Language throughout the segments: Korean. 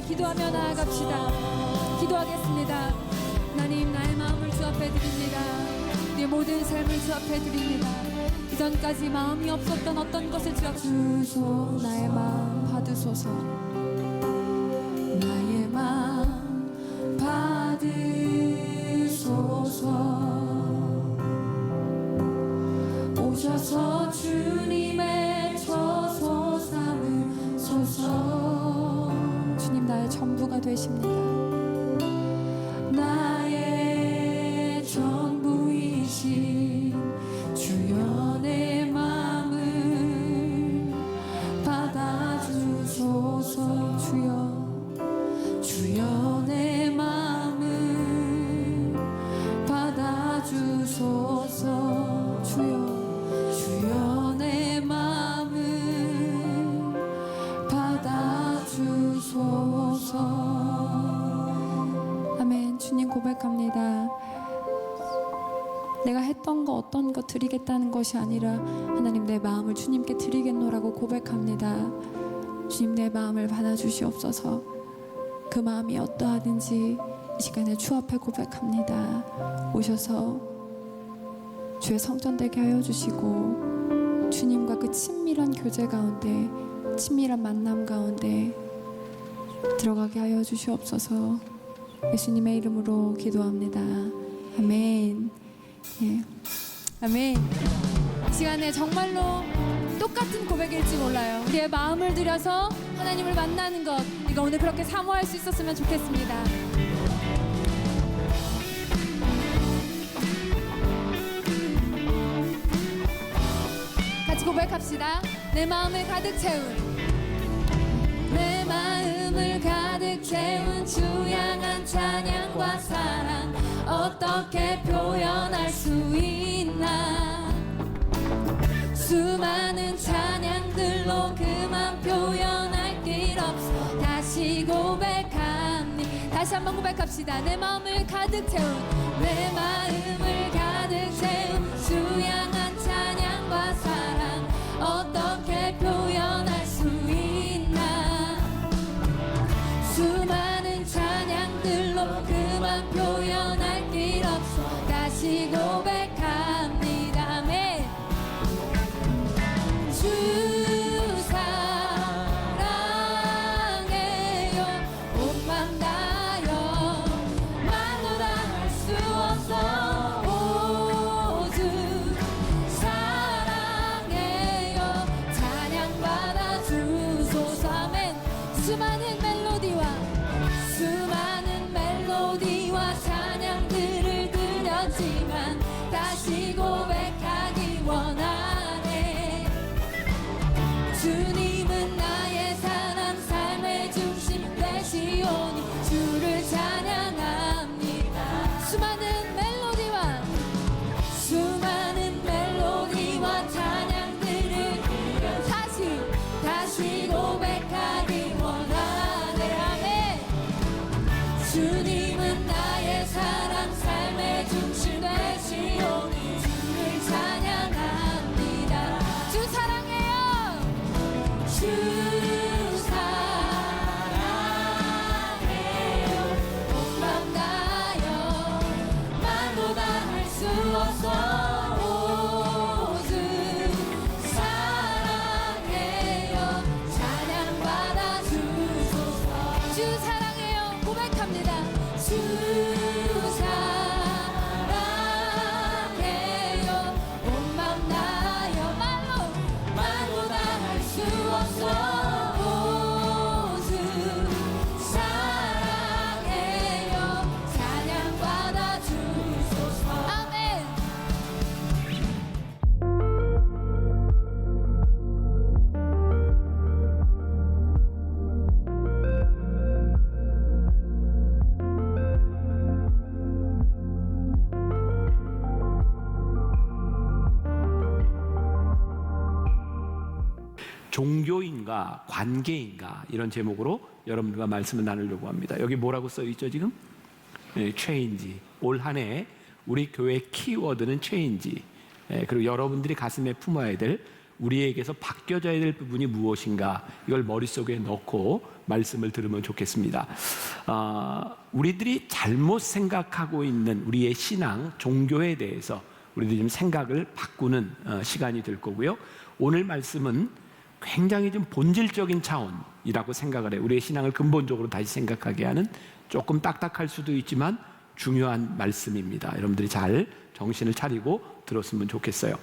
기도하며 나아갑시다. 기도하겠습니다. 하나님, 나의 마음을 주 앞에 드립니다. 내 모든 삶을 주 앞에 드립니다. 이전까지 마음이 없었던 어떤 것을 주 앞에 주소. 나의 마음 받으소서. 나의 마음 받으소서. 오셔서 주님의 저소 삼으소서. 주님, 나의 전부가 되십니다. 나의 전부이신 주여, 내 마음을 받아주소서. 주여 내 마음을 받아주소서. 주여 내 마음을 받아주소서. 아멘. 주님, 고백합니다. 내가 했던 거 어떤 거 드리겠다는 것이 아니라 하나님, 내 마음을 주님께 드리겠노라고 고백합니다. 주님, 내 마음을 받아주시옵소서. 그 마음이 어떠하든지 이 시간에 주 앞에 고백합니다. 오셔서 주의 성전 되게 하여 주시고 주님과 그 친밀한 교제 가운데, 친밀한 만남 가운데 들어가게 하여 주시옵소서. 예수님의 이름으로 기도합니다. 아멘. 예. 아멘. 이 시간에 정말로 똑같은 고백일지 몰라요. 우리의 마음을 들여서 하나님을 만나는 것, 우리가 오늘 그렇게 사모할 수 있었으면 좋겠습니다. 같이 고백합시다. 내 마음을 가득 채운, 내 마음을 가득 채운 주 향한 찬양과 사랑, 어떻게 표현할 수 있나. 수많은 찬양들로 그만 표현할 길 없어. 다시 고백합니다. 다시 한번 고백합시다. 내 마음을 가득 채운, 내 마음을 가득 채운 주 향한 찬양과 사랑, 어떻게 표현할 수 있나. 수많은 찬양들로 그만 표현할 길 없어. 다시 고백합니다. 아멘. 주 사랑해요. 온맘 다여 말로 다 할 수 없어. 오주 사랑해요. 찬양받아 주소서. 아멘. 수많은 멜로디와 찬양들을 드렸지만 다시 고백하기 원하네. 주님은 나의 사랑, 삶의 중심 되시오니 주를 찬양합니다. 수많은 멜로디와 찬양들을 다시 고백하기 원하네. 아멘. 주님은 나의 사랑, 삶의 중심 되시오니 주를 찬양합니다. 주 사랑해요. 주 사랑해요. 온맘 다여 말로 다 할 수 없어. 오주 사랑해요. 찬양받아 주소서. 주 사랑해요. 고백합니다. 주 사랑해요. 온맘 다여 말로 다 할 수 없어. 오주 사랑해요. 찬양받아 주소서. 아멘. 종교인가 관계인가, 이런 제목으로 여러분들과 말씀을 나누려고 합니다. 여기 뭐라고 써 있죠 지금? 체인지. 올 한 해 우리 교회 키워드는 체인지. 그리고 여러분들이 가슴에 품어야 될 우리에게서 바뀌어져야 될 부분이 무엇인가, 이걸 머릿속에 넣고 말씀을 들으면 좋겠습니다. 우리들이 잘못 생각하고 있는 우리의 신앙, 종교에 대해서 우리들이 좀 생각을 바꾸는 시간이 될 거고요. 오늘 말씀은 굉장히 좀 본질적인 차원이라고 생각을 해요. 우리의 신앙을 근본적으로 다시 생각하게 하는, 조금 딱딱할 수도 있지만 중요한 말씀입니다. 여러분들이 잘 정신을 차리고 들었으면 좋겠어요.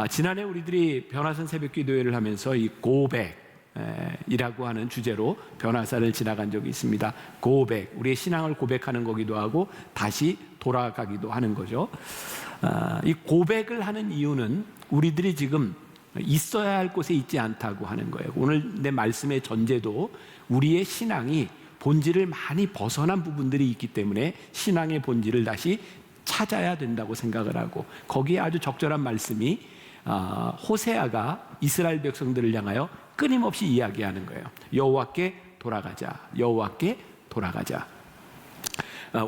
지난해 우리들이 변화산 새벽기도회를 하면서 이 고백이라고 하는 주제로 변화산을 지나간 적이 있습니다. 고백, 우리의 신앙을 고백하는 거기도 하고 다시 돌아가기도 하는 거죠. 이 고백을 하는 이유는 우리들이 지금 있어야 할 곳에 있지 않다고 하는 거예요. 오늘 내 말씀의 전제도 우리의 신앙이 본질을 많이 벗어난 부분들이 있기 때문에 신앙의 본질을 다시 찾아야 된다고 생각을 하고, 거기에 아주 적절한 말씀이 호세아가 이스라엘 백성들을 향하여 끊임없이 이야기하는 거예요. 여호와께 돌아가자, 여호와께 돌아가자.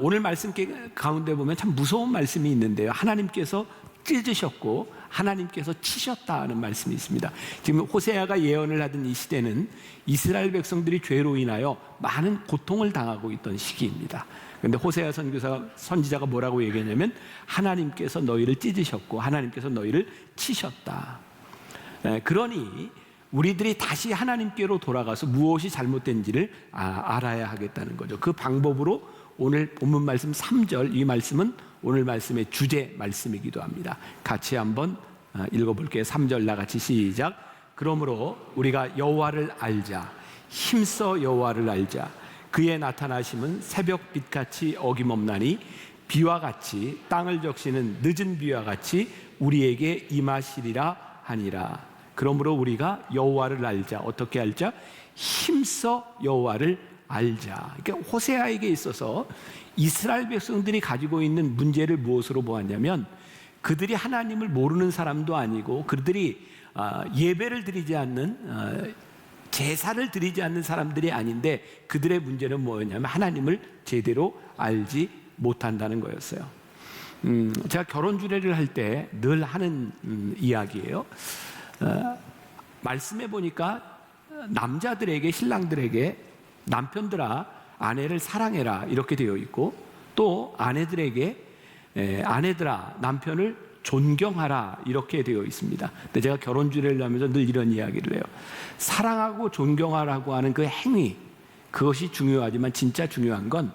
오늘 말씀 가운데 보면 참 무서운 말씀이 있는데요. 하나님께서 찢으셨고 하나님께서 치셨다는 말씀이 있습니다. 지금 호세아가 예언을 하던 이 시대는 이스라엘 백성들이 죄로 인하여 많은 고통을 당하고 있던 시기입니다. 그런데 호세아 선지자가 뭐라고 얘기하냐면 하나님께서 너희를 찢으셨고 하나님께서 너희를 치셨다. 그러니 우리들이 다시 하나님께로 돌아가서 무엇이 잘못된지를 알아야 하겠다는 거죠. 그 방법으로 오늘 본문 말씀 3절, 이 말씀은 오늘 말씀의 주제 말씀이기도 합니다. 같이 한번 읽어볼게요. 3절 나같이 시작. 그러므로 우리가 여호와를 알자, 힘써 여호와를 알자. 그의 나타나심은 새벽빛같이 어김없나니 비와 같이 땅을 적시는 늦은 비와 같이 우리에게 임하시리라 하니라. 그러므로 우리가 여호와를 알자. 어떻게 알자? 힘써 여호와를 알자. 그러니까 호세아에게 있어서 이스라엘 백성들이 가지고 있는 문제를 무엇으로 보았냐면, 그들이 하나님을 모르는 사람도 아니고 그들이 예배를 드리지 않는, 제사를 드리지 않는 사람들이 아닌데, 그들의 문제는 뭐였냐면 하나님을 제대로 알지 못한다는 거였어요. 제가 결혼 주례를 할 때 늘 하는 이야기예요. 말씀해 보니까 남자들에게, 신랑들에게 남편들아 아내를 사랑해라 이렇게 되어 있고, 또 아내들에게 아내들아 남편을 존경하라 이렇게 되어 있습니다. 근데 제가 결혼 주례를 하면서 늘 이런 이야기를 해요. 사랑하고 존경하라고 하는 그 행위, 그것이 중요하지만 진짜 중요한 건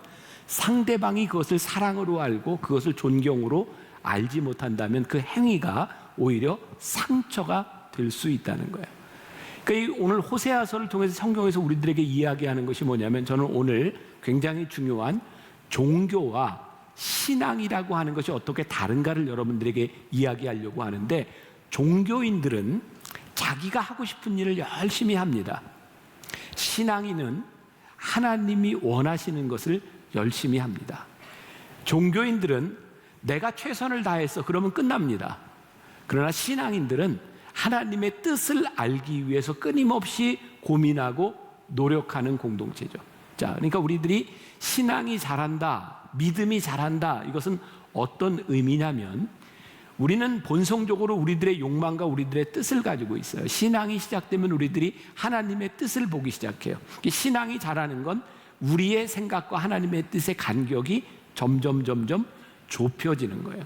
상대방이 그것을 사랑으로 알고 그것을 존경으로 알지 못한다면 그 행위가 오히려 상처가 될 수 있다는 거예요. 그러니까 오늘 호세아서를 통해서 성경에서 우리들에게 이야기하는 것이 뭐냐면, 저는 오늘 굉장히 중요한 종교와 신앙이라고 하는 것이 어떻게 다른가를 여러분들에게 이야기하려고 하는데, 종교인들은 자기가 하고 싶은 일을 열심히 합니다. 신앙인은 하나님이 원하시는 것을 열심히 합니다. 종교인들은 내가 최선을 다했어 그러면 끝납니다. 그러나 신앙인들은 하나님의 뜻을 알기 위해서 끊임없이 고민하고 노력하는 공동체죠. 자, 그러니까 우리들이 신앙이 잘한다, 믿음이 잘한다, 이것은 어떤 의미냐면, 우리는 본성적으로 우리들의 욕망과 우리들의 뜻을 가지고 있어요. 신앙이 시작되면 우리들이 하나님의 뜻을 보기 시작해요. 신앙이 잘하는 건 우리의 생각과 하나님의 뜻의 간격이 점점 좁혀지는 거예요.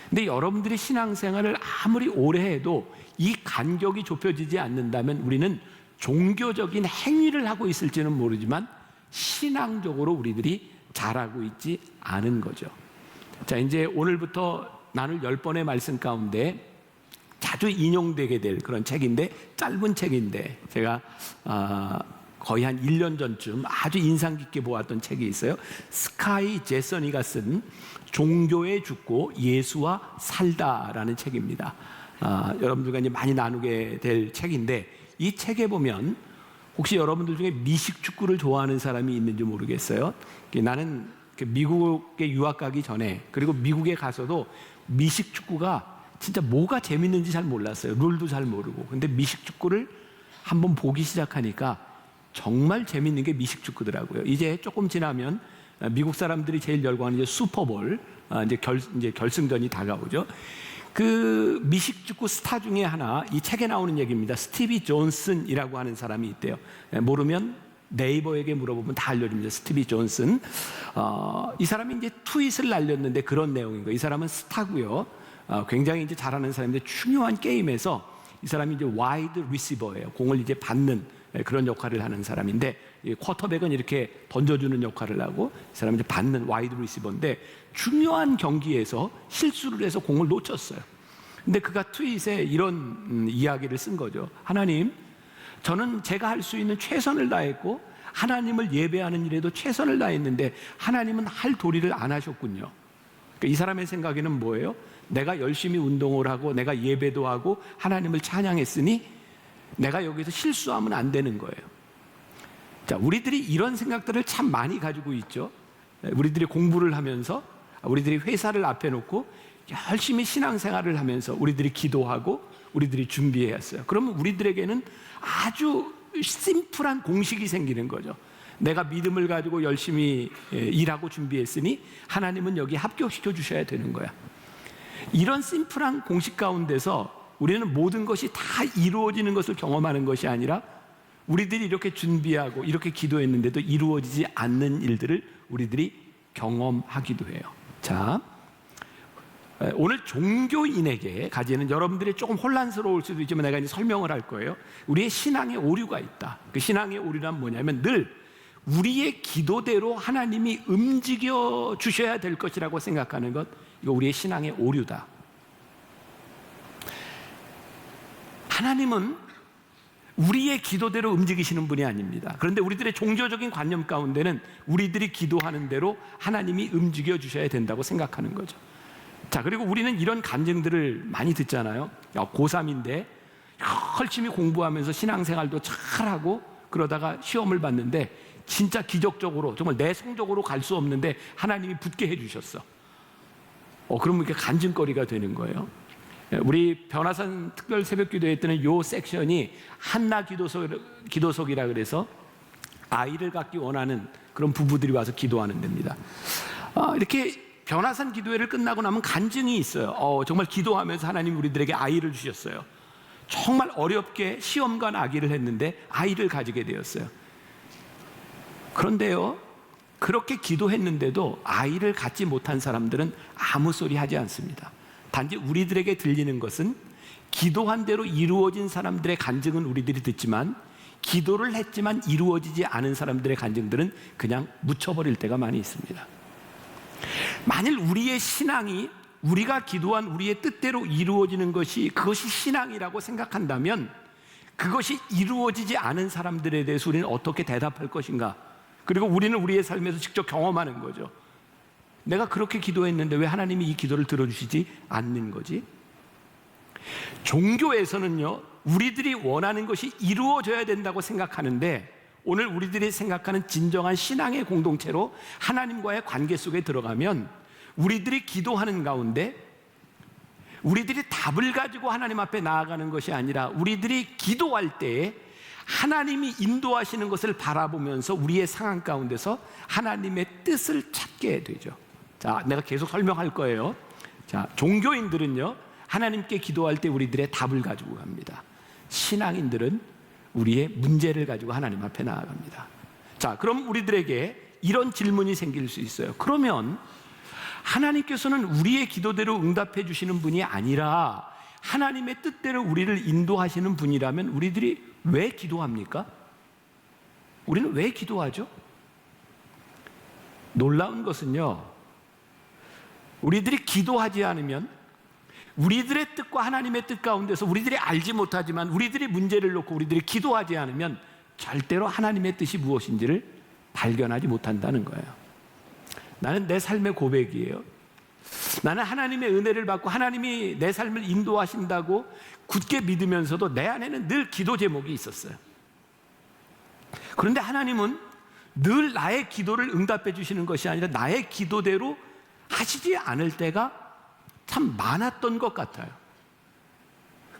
근데 여러분들이 신앙생활을 아무리 오래 해도 이 간격이 좁혀지지 않는다면 우리는 종교적인 행위를 하고 있을지는 모르지만 신앙적으로 우리들이 잘하고 있지 않은 거죠. 자, 이제 오늘부터 나눌 10번의 말씀 가운데 자주 인용되게 될 그런 책인데, 짧은 책인데 제가 거의 한 1년 전쯤 아주 인상 깊게 보았던 책이 있어요. 스카이 제서니가 쓴 종교에 죽고 예수와 살다라는 책입니다. 여러분들과 이제 많이 나누게 될 책인데, 이 책에 보면 혹시 여러분들 중에 미식 축구를 좋아하는 사람이 있는지 모르겠어요. 나는 미국에 유학 가기 전에, 그리고 미국에 가서도 미식 축구가 진짜 뭐가 재밌는지 잘 몰랐어요. 룰도 잘 모르고. 근데 미식 축구를 한번 보기 시작하니까 정말 재밌는 게 미식 축구더라고요. 이제 조금 지나면 미국 사람들이 제일 열광하는 이제 슈퍼볼, 이제 결승전이 다가오죠. 그 미식축구 스타 중에 하나, 이 책에 나오는 얘기입니다. 스티비 존슨이라고 하는 사람이 있대요. 모르면 네이버에게 물어보면 다 알려줍니다. 스티비 존슨. 이 사람이 이제 트윗을 날렸는데 그런 내용인 거예요. 이 사람은 스타고요. 굉장히 이제 잘하는 사람인데 중요한 게임에서 이 사람이 이제 와이드 리시버예요. 공을 이제 받는 그런 역할을 하는 사람인데, 이 쿼터백은 이렇게 던져주는 역할을 하고 이 사람은 이제 받는 와이드 리시버인데, 중요한 경기에서 실수를 해서 공을 놓쳤어요. 근데 그가 트윗에 이런 이야기를 쓴 거죠. 하나님, 저는 제가 할 수 있는 최선을 다했고 하나님을 예배하는 일에도 최선을 다했는데 하나님은 할 도리를 안 하셨군요. 그러니까 이 사람의 생각에는 뭐예요? 내가 열심히 운동을 하고 내가 예배도 하고 하나님을 찬양했으니 내가 여기서 실수하면 안 되는 거예요. 자, 우리들이 이런 생각들을 참 많이 가지고 있죠. 우리들이 공부를 하면서, 우리들이 회사를 앞에 놓고 열심히 신앙생활을 하면서 우리들이 기도하고 우리들이 준비했어요. 그러면 우리들에게는 아주 심플한 공식이 생기는 거죠. 내가 믿음을 가지고 열심히 일하고 준비했으니 하나님은 여기 합격시켜 주셔야 되는 거야. 이런 심플한 공식 가운데서 우리는 모든 것이 다 이루어지는 것을 경험하는 것이 아니라 우리들이 이렇게 준비하고 이렇게 기도했는데도 이루어지지 않는 일들을 우리들이 경험하기도 해요. 자, 오늘 종교인에게 가지는, 여러분들이 조금 혼란스러울 수도 있지만 내가 이제 설명을 할 거예요. 우리의 신앙에 오류가 있다. 그 신앙의 오류란 뭐냐면 늘 우리의 기도대로 하나님이 움직여 주셔야 될 것이라고 생각하는 것, 이거 우리의 신앙의 오류다. 하나님은 우리의 기도대로 움직이시는 분이 아닙니다. 그런데 우리들의 종교적인 관념 가운데는 우리들이 기도하는 대로 하나님이 움직여 주셔야 된다고 생각하는 거죠. 자, 그리고 우리는 이런 간증들을 많이 듣잖아요. 고3인데 열심히 공부하면서 신앙생활도 잘하고 그러다가 시험을 봤는데 진짜 기적적으로 정말 내 성적으로 갈 수 없는데 하나님이 붙게 해주셨어. 그러면 이렇게 간증거리가 되는 거예요. 우리 변화산 특별 새벽기도회 때는 요 섹션이 한나 기도석이라 그래서 아이를 갖기 원하는 그런 부부들이 와서 기도하는 데입니다. 이렇게 변화산 기도회를 끝나고 나면 간증이 있어요. 정말 기도하면서 하나님 우리들에게 아이를 주셨어요. 정말 어렵게 시험관 아기를 했는데 아이를 가지게 되었어요. 그런데요, 그렇게 기도했는데도 아이를 갖지 못한 사람들은 아무 소리 하지 않습니다. 단지 우리들에게 들리는 것은 기도한 대로 이루어진 사람들의 간증은 우리들이 듣지만 기도를 했지만 이루어지지 않은 사람들의 간증들은 그냥 묻혀버릴 때가 많이 있습니다. 만일 우리의 신앙이 우리가 기도한 우리의 뜻대로 이루어지는 것이, 그것이 신앙이라고 생각한다면 그것이 이루어지지 않은 사람들에 대해서 우리는 어떻게 대답할 것인가? 그리고 우리는 우리의 삶에서 직접 경험하는 거죠. 내가 그렇게 기도했는데 왜 하나님이 이 기도를 들어주시지 않는 거지? 종교에서는요, 우리들이 원하는 것이 이루어져야 된다고 생각하는데 오늘 우리들이 생각하는 진정한 신앙의 공동체로 하나님과의 관계 속에 들어가면 우리들이 기도하는 가운데 우리들이 답을 가지고 하나님 앞에 나아가는 것이 아니라 우리들이 기도할 때에 하나님이 인도하시는 것을 바라보면서 우리의 상황 가운데서 하나님의 뜻을 찾게 되죠. 자, 내가 계속 설명할 거예요. 자, 종교인들은요, 하나님께 기도할 때 우리들의 답을 가지고 갑니다. 신앙인들은 우리의 문제를 가지고 하나님 앞에 나아갑니다. 자, 그럼 우리들에게 이런 질문이 생길 수 있어요. 그러면 하나님께서는 우리의 기도대로 응답해 주시는 분이 아니라 하나님의 뜻대로 우리를 인도하시는 분이라면 우리들이 왜 기도합니까? 우리는 왜 기도하죠? 놀라운 것은요, 우리들이 기도하지 않으면 우리들의 뜻과 하나님의 뜻 가운데서 우리들이 알지 못하지만 우리들이 문제를 놓고 우리들이 기도하지 않으면 절대로 하나님의 뜻이 무엇인지를 발견하지 못한다는 거예요. 나는 내 삶의 고백이에요. 나는 하나님의 은혜를 받고 하나님이 내 삶을 인도하신다고 굳게 믿으면서도 내 안에는 늘 기도 제목이 있었어요. 그런데 하나님은 늘 나의 기도를 응답해 주시는 것이 아니라 나의 기도대로 하시지 않을 때가 참 많았던 것 같아요.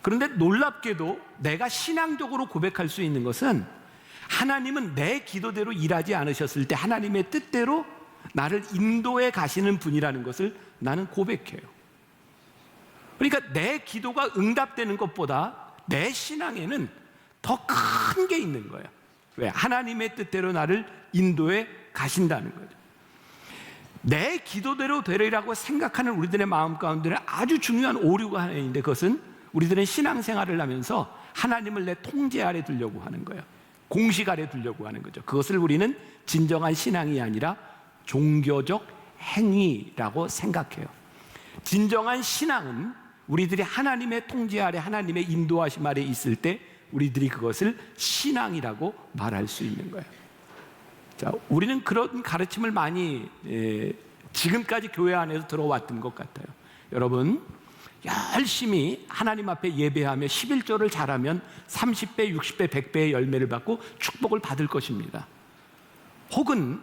그런데 놀랍게도 내가 신앙적으로 고백할 수 있는 것은 하나님은 내 기도대로 일하지 않으셨을 때 하나님의 뜻대로 나를 인도해 가시는 분이라는 것을 나는 고백해요. 그러니까 내 기도가 응답되는 것보다 내 신앙에는 더 큰 게 있는 거예요. 왜? 하나님의 뜻대로 나를 인도해 가신다는 거죠. 내 기도대로 되리라고 생각하는 우리들의 마음 가운데는 아주 중요한 오류가 하나 있는데, 그것은 우리들은 신앙생활을 하면서 하나님을 내 통제 아래 두려고 하는 거예요. 공식 아래 두려고 하는 거죠. 그것을 우리는 진정한 신앙이 아니라 종교적 행위라고 생각해요. 진정한 신앙은 우리들이 하나님의 통제 아래, 하나님의 인도하심 아래 있을 때 우리들이 그것을 신앙이라고 말할 수 있는 거예요. 자, 우리는 그런 가르침을 많이 지금까지 교회 안에서 들어왔던 것 같아요. 여러분, 열심히 하나님 앞에 예배하며 11조를 잘하면 30배, 60배, 100배의 열매를 받고 축복을 받을 것입니다. 혹은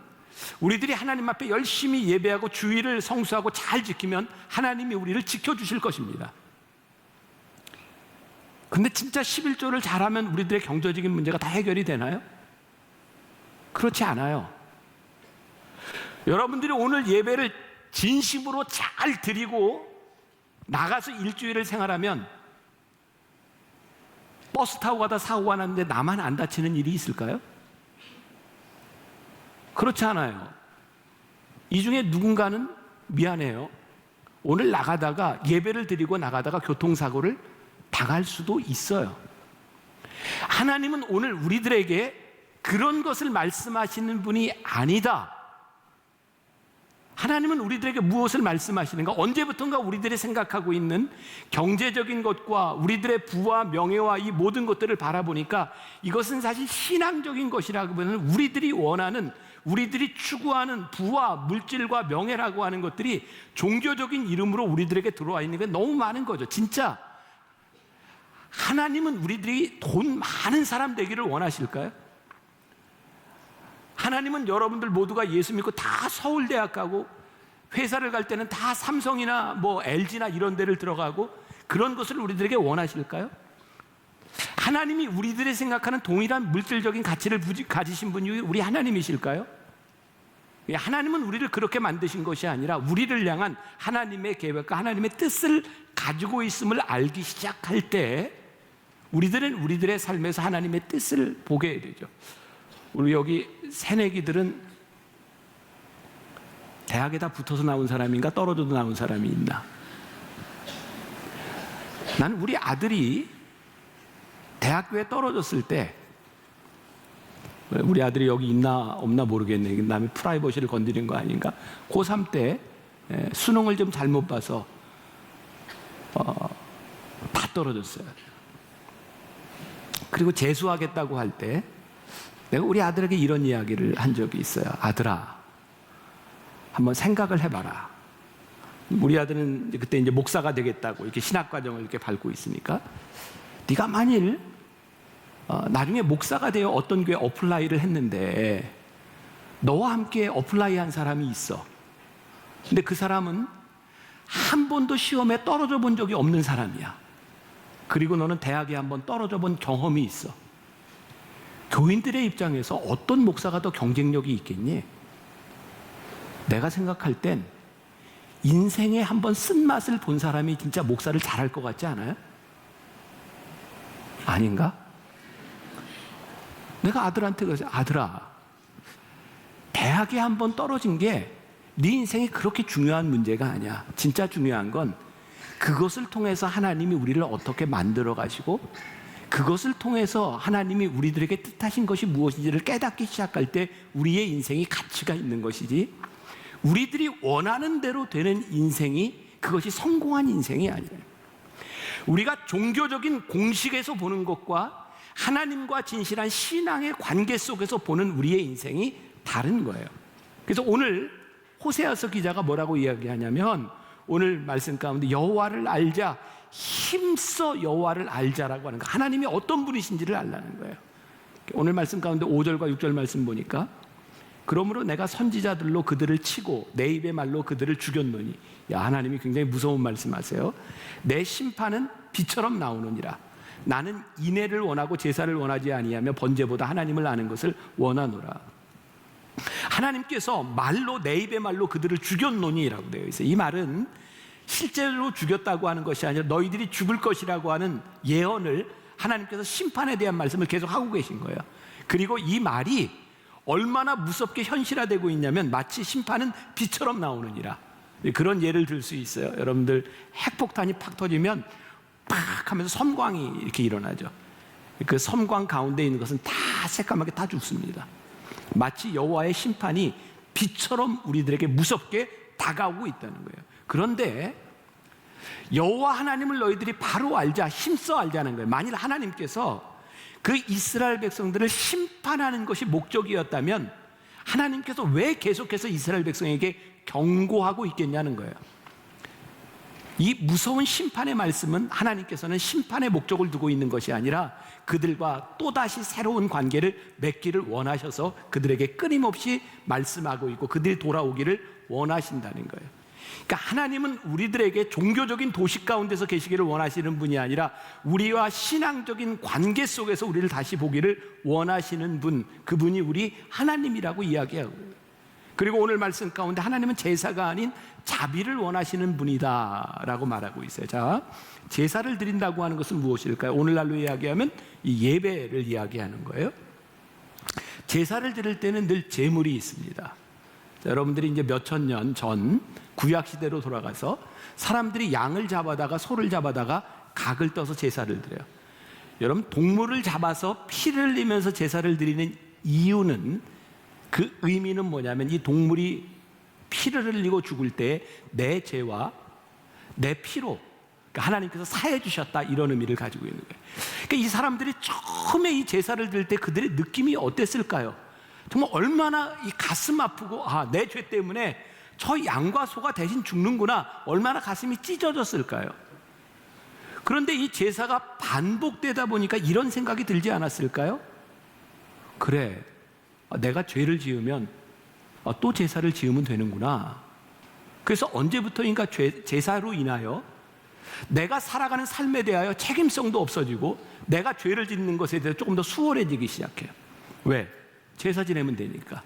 우리들이 하나님 앞에 열심히 예배하고 주의를 성수하고 잘 지키면 하나님이 우리를 지켜주실 것입니다. 근데 진짜 11조를 잘하면 우리들의 경제적인 문제가 다 해결이 되나요? 그렇지 않아요. 여러분들이 오늘 예배를 진심으로 잘 드리고 나가서 일주일을 생활하면 버스 타고 가다 사고가 났는데 나만 안 다치는 일이 있을까요? 그렇지 않아요. 이 중에 누군가는 미안해요. 오늘 나가다가 예배를 드리고 나가다가 교통사고를 당할 수도 있어요. 하나님은 오늘 우리들에게 그런 것을 말씀하시는 분이 아니다. 하나님은 우리들에게 무엇을 말씀하시는가? 언제부턴가 우리들이 생각하고 있는 경제적인 것과 우리들의 부와 명예와 이 모든 것들을 바라보니까 이것은 사실 신앙적인 것이라기보다는 우리들이 원하는, 우리들이 추구하는 부와 물질과 명예라고 하는 것들이 종교적인 이름으로 우리들에게 들어와 있는 게 너무 많은 거죠. 진짜 하나님은 우리들이 돈 많은 사람 되기를 원하실까요? 하나님은 여러분들 모두가 예수 믿고 다 서울대학 가고 회사를 갈 때는 다 삼성이나 뭐 LG나 이런 데를 들어가고 그런 것을 우리들에게 원하실까요? 하나님이 우리들이 생각하는 동일한 물질적인 가치를 가지신 분이 우리 하나님이실까요? 하나님은 우리를 그렇게 만드신 것이 아니라 우리를 향한 하나님의 계획과 하나님의 뜻을 가지고 있음을 알기 시작할 때 우리들은 우리들의 삶에서 하나님의 뜻을 보게 되죠. 우리 여기 새내기들은 대학에다 붙어서 나온 사람인가 떨어져도 나온 사람이 있나? 나는 우리 아들이 대학교에 떨어졌을 때, 우리 아들이 여기 있나 없나 모르겠네. 남의 프라이버시를 건드린 거 아닌가? 고3 때 수능을 좀 잘못 봐서 다 떨어졌어요. 그리고 재수하겠다고 할 때 내가 우리 아들에게 이런 이야기를 한 적이 있어요. 아들아, 한번 생각을 해봐라. 우리 아들은 그때 이제 목사가 되겠다고 이렇게 신학과정을 이렇게 밟고 있으니까, 네가 만일 나중에 목사가 되어 어떤 교회 어플라이를 했는데 너와 함께 어플라이한 사람이 있어. 근데 그 사람은 한 번도 시험에 떨어져 본 적이 없는 사람이야. 그리고 너는 대학에 한번 떨어져 본 경험이 있어. 교인들의 입장에서 어떤 목사가 더 경쟁력이 있겠니? 내가 생각할 땐 인생에 한번 쓴맛을 본 사람이 진짜 목사를 잘할 것 같지 않아요? 아닌가? 내가 아들한테 그랬어요. 아들아, 대학에 한번 떨어진 게 네 인생이 그렇게 중요한 문제가 아니야. 진짜 중요한 건 그것을 통해서 하나님이 우리를 어떻게 만들어 가시고 그것을 통해서 하나님이 우리들에게 뜻하신 것이 무엇인지를 깨닫기 시작할 때 우리의 인생이 가치가 있는 것이지, 우리들이 원하는 대로 되는 인생이 그것이 성공한 인생이 아니에요. 우리가 종교적인 공식에서 보는 것과 하나님과 진실한 신앙의 관계 속에서 보는 우리의 인생이 다른 거예요. 그래서 오늘 호세아서 기자가 뭐라고 이야기하냐면, 오늘 말씀 가운데 여호와를 알자, 힘써 여호와를 알자라고 하는 거, 하나님이 어떤 분이신지를 알라는 거예요. 오늘 말씀 가운데 5절과 6절 말씀 보니까, 그러므로 내가 선지자들로 그들을 치고 내 입의 말로 그들을 죽였노니, 야, 하나님이 굉장히 무서운 말씀하세요. 내 심판은 비처럼 나오느니라. 나는 인애를 원하고 제사를 원하지 아니하며 번제보다 하나님을 아는 것을 원하노라. 하나님께서 말로, 내 입의 말로 그들을 죽였노니라고 되어 있어요. 이 말은 실제로 죽였다고 하는 것이 아니라 너희들이 죽을 것이라고 하는 예언을 하나님께서 심판에 대한 말씀을 계속 하고 계신 거예요. 그리고 이 말이 얼마나 무섭게 현실화되고 있냐면 마치 심판은 비처럼 나오느니라, 그런 예를 들 수 있어요. 여러분들 핵폭탄이 팍 터지면 팍 하면서 섬광이 이렇게 일어나죠. 그 섬광 가운데 있는 것은 다 새까맣게 다 죽습니다. 마치 여호와의 심판이 비처럼 우리들에게 무섭게 다가오고 있다는 거예요. 그런데 여호와 하나님을 너희들이 바로 알자, 힘써 알자는 거예요. 만일 하나님께서 그 이스라엘 백성들을 심판하는 것이 목적이었다면 하나님께서 왜 계속해서 이스라엘 백성에게 경고하고 있겠냐는 거예요. 이 무서운 심판의 말씀은 하나님께서는 심판의 목적을 두고 있는 것이 아니라 그들과 또다시 새로운 관계를 맺기를 원하셔서 그들에게 끊임없이 말씀하고 있고 그들이 돌아오기를 원하신다는 거예요. 그러니까 하나님은 우리들에게 종교적인 도식 가운데서 계시기를 원하시는 분이 아니라 우리와 신앙적인 관계 속에서 우리를 다시 보기를 원하시는 분, 그분이 우리 하나님이라고 이야기하고, 그리고 오늘 말씀 가운데 하나님은 제사가 아닌 자비를 원하시는 분이다 라고 말하고 있어요. 자, 제사를 드린다고 하는 것은 무엇일까요? 오늘날로 이야기하면 이 예배를 이야기하는 거예요. 제사를 드릴 때는 늘 제물이 있습니다. 자, 여러분들이 이제 몇천 년 전 구약 시대로 돌아가서 사람들이 양을 잡아다가 소를 잡아다가 각을 떠서 제사를 드려요. 여러분, 동물을 잡아서 피를 흘리면서 제사를 드리는 이유는, 그 의미는 뭐냐면 이 동물이 피를 흘리고 죽을 때 내 죄와 내 피로 하나님께서 사해 주셨다, 이런 의미를 가지고 있는 거예요. 그러니까 이 사람들이 처음에 이 제사를 드릴 때 그들의 느낌이 어땠을까요? 정말 얼마나 이 가슴 아프고, 아, 내 죄 때문에 저 양과 소가 대신 죽는구나, 얼마나 가슴이 찢어졌을까요? 그런데 이 제사가 반복되다 보니까 이런 생각이 들지 않았을까요? 그래, 내가 죄를 지으면 또 제사를 지으면 되는구나. 그래서 언제부터인가 제사로 인하여 내가 살아가는 삶에 대하여 책임성도 없어지고 내가 죄를 짓는 것에 대해서 조금 더 수월해지기 시작해요. 왜? 제사 지내면 되니까.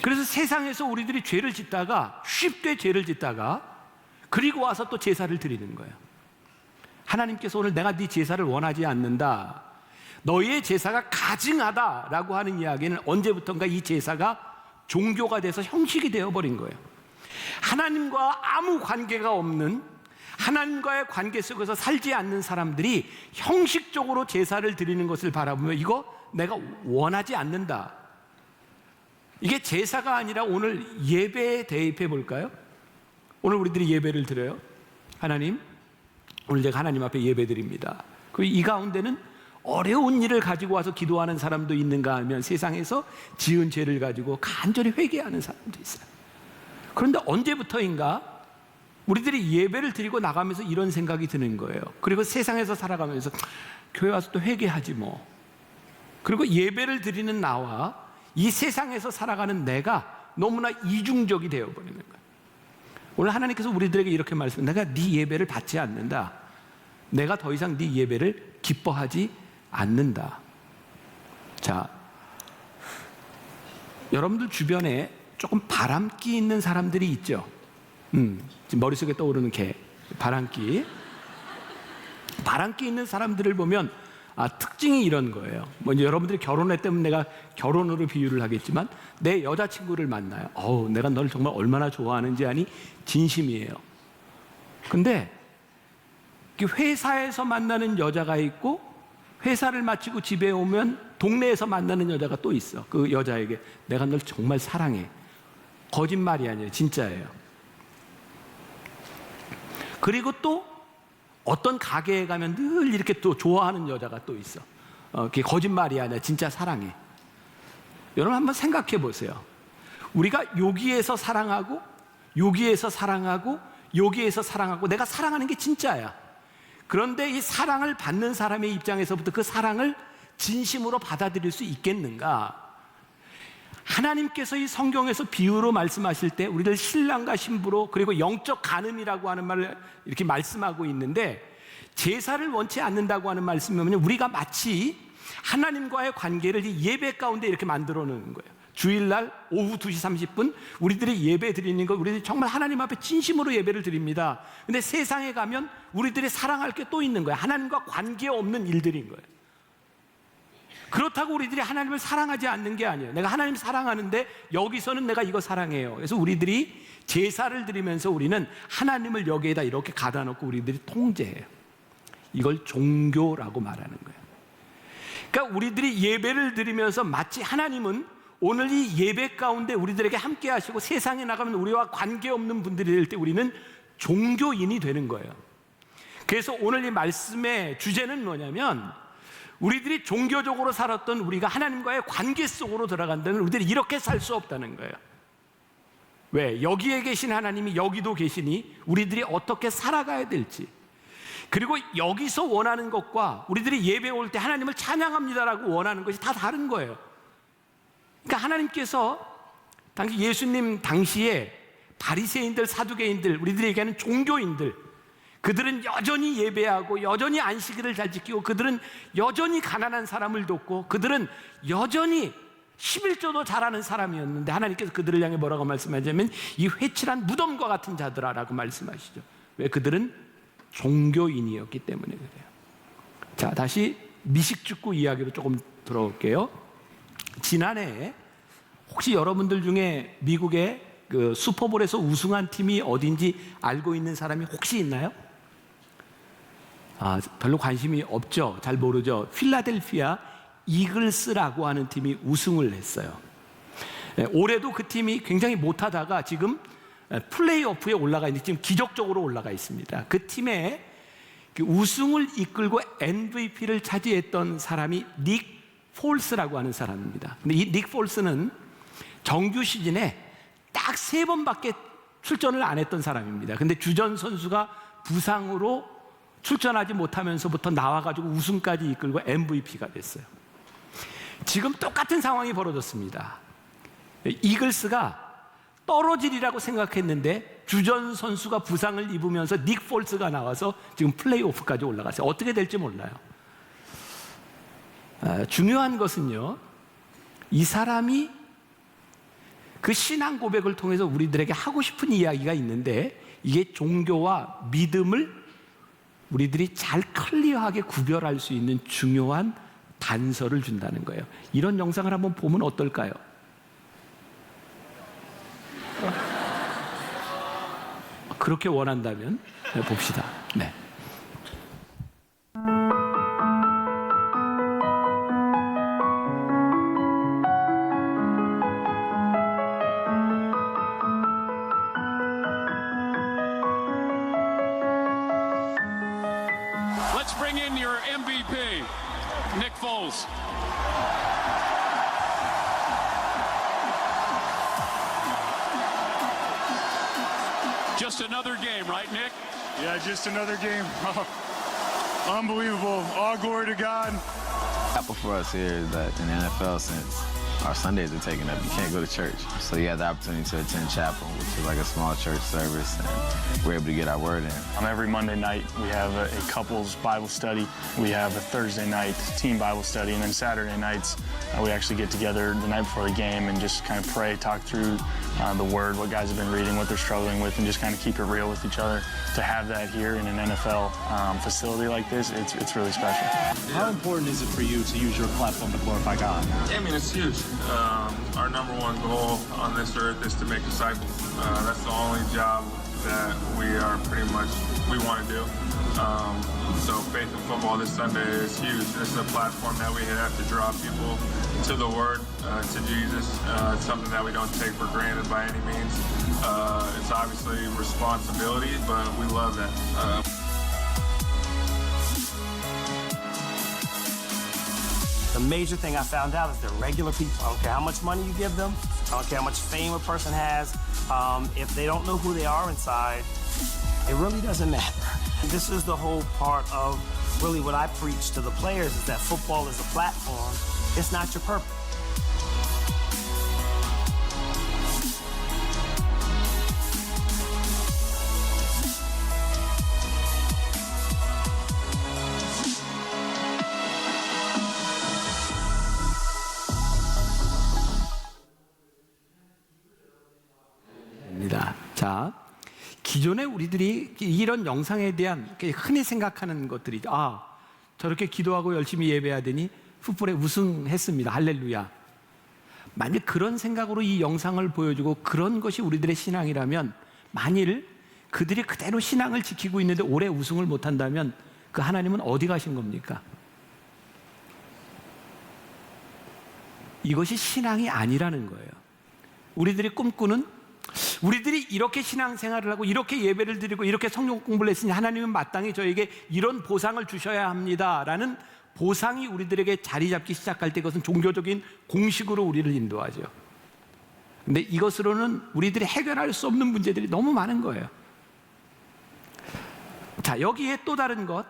그래서 세상에서 우리들이 죄를 짓다가, 쉽게 죄를 짓다가 그리고 와서 또 제사를 드리는 거예요. 하나님께서 오늘 내가 네 제사를 원하지 않는다, 너희의 제사가 가증하다라고 하는 이야기는 언제부턴가 이 제사가 종교가 돼서 형식이 되어버린 거예요. 하나님과 아무 관계가 없는, 하나님과의 관계 속에서 살지 않는 사람들이 형식적으로 제사를 드리는 것을 바라보며 이거 내가 원하지 않는다. 이게 제사가 아니라 오늘 예배에 대입해 볼까요? 오늘 우리들이 예배를 드려요. 하나님, 오늘 제가 하나님 앞에 예배 드립니다. 이 가운데는 어려운 일을 가지고 와서 기도하는 사람도 있는가 하면 세상에서 지은 죄를 가지고 간절히 회개하는 사람도 있어요. 그런데 언제부터인가 우리들이 예배를 드리고 나가면서 이런 생각이 드는 거예요. 그리고 세상에서 살아가면서 교회 와서 또 회개하지 뭐. 그리고 예배를 드리는 나와 이 세상에서 살아가는 내가 너무나 이중적이 되어버리는 거예요. 오늘 하나님께서 우리들에게 이렇게 말씀합니다. 내가 네 예배를 받지 않는다. 내가 더 이상 네 예배를 기뻐하지 않는다. 자, 여러분들 주변에 조금 바람기 있는 사람들이 있죠. 지금 머릿속에 떠오르는 개, 바람기 있는 사람들을 보면 특징이 이런 거예요. 먼저 여러분들이 결혼했다면 내가 결혼으로 비유를 하겠지만 내 여자친구를 만나요. 내가 널 정말 얼마나 좋아하는지 아니? 진심이에요. 근데 회사에서 만나는 여자가 있고 회사를 마치고 집에 오면 동네에서 만나는 여자가 또 있어. 그 여자에게 내가 널 정말 사랑해. 거짓말이 아니에요. 진짜예요. 그리고 또 어떤 가게에 가면 늘 이렇게 또 좋아하는 여자가 또 있어. 그게 거짓말이 아니라 진짜 사랑해. 여러분 한번 생각해 보세요. 우리가 여기에서 사랑하고 여기에서 사랑하고 여기에서 사랑하고 내가 사랑하는 게 진짜야. 그런데 이 사랑을 받는 사람의 입장에서부터 그 사랑을 진심으로 받아들일 수 있겠는가? 하나님께서 이 성경에서 비유로 말씀하실 때 우리들 신랑과 신부로 그리고 영적 간음이라고 하는 말을 이렇게 말씀하고 있는데, 제사를 원치 않는다고 하는 말씀이면 우리가 마치 하나님과의 관계를 이 예배 가운데 이렇게 만들어 놓는 거예요. 주일날 오후 2시 30분 우리들이 예배 드리는 거, 우리들이 정말 하나님 앞에 진심으로 예배를 드립니다. 근데 세상에 가면 우리들이 사랑할 게 또 있는 거예요. 하나님과 관계없는 일들인 거예요. 그렇다고 우리들이 하나님을 사랑하지 않는 게 아니에요. 내가 하나님 사랑하는데 여기서는 내가 이거 사랑해요. 그래서 우리들이 제사를 드리면서 우리는 하나님을 여기에다 이렇게 가다 놓고 우리들이 통제해요. 이걸 종교라고 말하는 거예요. 그러니까 우리들이 예배를 드리면서 마치 하나님은 오늘 이 예배 가운데 우리들에게 함께 하시고 세상에 나가면 우리와 관계없는 분들이 될 때 우리는 종교인이 되는 거예요. 그래서 오늘 이 말씀의 주제는 뭐냐면, 우리들이 종교적으로 살았던 우리가 하나님과의 관계 속으로 들어간다면 우리들이 이렇게 살 수 없다는 거예요. 왜? 여기에 계신 하나님이 여기도 계시니 우리들이 어떻게 살아가야 될지, 그리고 여기서 원하는 것과 우리들이 예배 올 때 하나님을 찬양합니다라고 원하는 것이 다 다른 거예요. 그러니까 하나님께서 당시 예수님 당시에 바리새인들, 사두개인들, 우리들이 얘기하는 종교인들, 그들은 여전히 예배하고 여전히 안식일을 잘 지키고 그들은 여전히 가난한 사람을 돕고 그들은 여전히 11조도 잘하는 사람이었는데 하나님께서 그들을 향해 뭐라고 말씀하냐면 이 회칠한 무덤과 같은 자들아라고 말씀하시죠. 왜? 그들은 종교인이었기 때문에 그래요. 자, 다시 미식축구 이야기로 조금 들어올게요. 지난해 혹시 여러분들 중에 미국의 그 슈퍼볼에서 우승한 팀이 어딘지 알고 있는 사람이 혹시 있나요? 별로 관심이 없죠. 잘 모르죠. 필라델피아 이글스라고 하는 팀이 우승을 했어요. 올해도 그 팀이 굉장히 못하다가 지금 플레이오프에 올라가 있는데 지금 기적적으로 올라가 있습니다. 그 팀의 그 우승을 이끌고 MVP를 차지했던 사람이 닉 폴스라고 하는 사람입니다. 근데 이 닉 폴스는 정규 시즌에 딱 3번밖에 출전을 안 했던 사람입니다. 근데 주전 선수가 부상으로 출전하지 못하면서부터 나와가지고 우승까지 이끌고 MVP가 됐어요. 지금 똑같은 상황이 벌어졌습니다. 이글스가 떨어지리라고 생각했는데 주전 선수가 부상을 입으면서 닉 폴스가 나와서 지금 플레이오프까지 올라갔어요. 어떻게 될지 몰라요. 중요한 것은요, 이 사람이 그 신앙 고백을 통해서 우리들에게 하고 싶은 이야기가 있는데, 이게 종교와 믿음을 우리들이 잘 클리어하게 구별할 수 있는 중요한 단서를 준다는 거예요. 이런 영상을 한번 보면 어떨까요? 그렇게 원한다면 봅시다. 네. Let's bring in your MVP, Nick Foles. Just another game, right, Nick? Yeah, just another game. Unbelievable. All glory to God. Apple for us here is that in the NFL, since our Sundays are taken up, you can't go to church. So you have the opportunity to attend chapel, which is like a small church service, and we're able to get our word in. Every Monday night, we have a couples Bible study. We have a Thursday night team Bible study. And then Saturday nights, we actually get together the night before the game and just kind of pray, talk through the word, what guys have been reading, what they're struggling with, and just kind of keep it real with each other. To have that here in an NFL facility like this, it's really special. How important is it for you to use your platform to glorify God? I mean, it's huge. Our number one goal on this earth is to make disciples. That's the only job that we want to do. So Faith in Football this Sunday is huge. This is a platform that we have to draw people to the Word, to Jesus. It's something that we don't take for granted by any means. It's obviously responsibility, but we love that. The major thing I found out is they're regular people. I don't care how much money you give them. I don't care how much fame a person has. If they don't know who they are inside, it really doesn't matter. This is the whole part of really what I preach to the players, is that football is a platform. It's not your purpose. 기존에 우리들이 이런 영상에 대한 흔히 생각하는 것들이 저렇게 기도하고 열심히 예배하더니 풋볼에 우승했습니다. 할렐루야. 만일 그런 생각으로 이 영상을 보여주고 그런 것이 우리들의 신앙이라면, 만일 그들이 그대로 신앙을 지키고 있는데 올해 우승을 못한다면 그 하나님은 어디 가신 겁니까? 이것이 신앙이 아니라는 거예요. 우리들이 꿈꾸는, 우리들이 이렇게 신앙생활을 하고 이렇게 예배를 드리고 이렇게 성경 공부를 했으니 하나님은 마땅히 저에게 이런 보상을 주셔야 합니다라는 보상이 우리들에게 자리 잡기 시작할 때 그것은 종교적인 공식으로 우리를 인도하죠. 근데 이것으로는 우리들이 해결할 수 없는 문제들이 너무 많은 거예요. 자, 여기에 또 다른 것,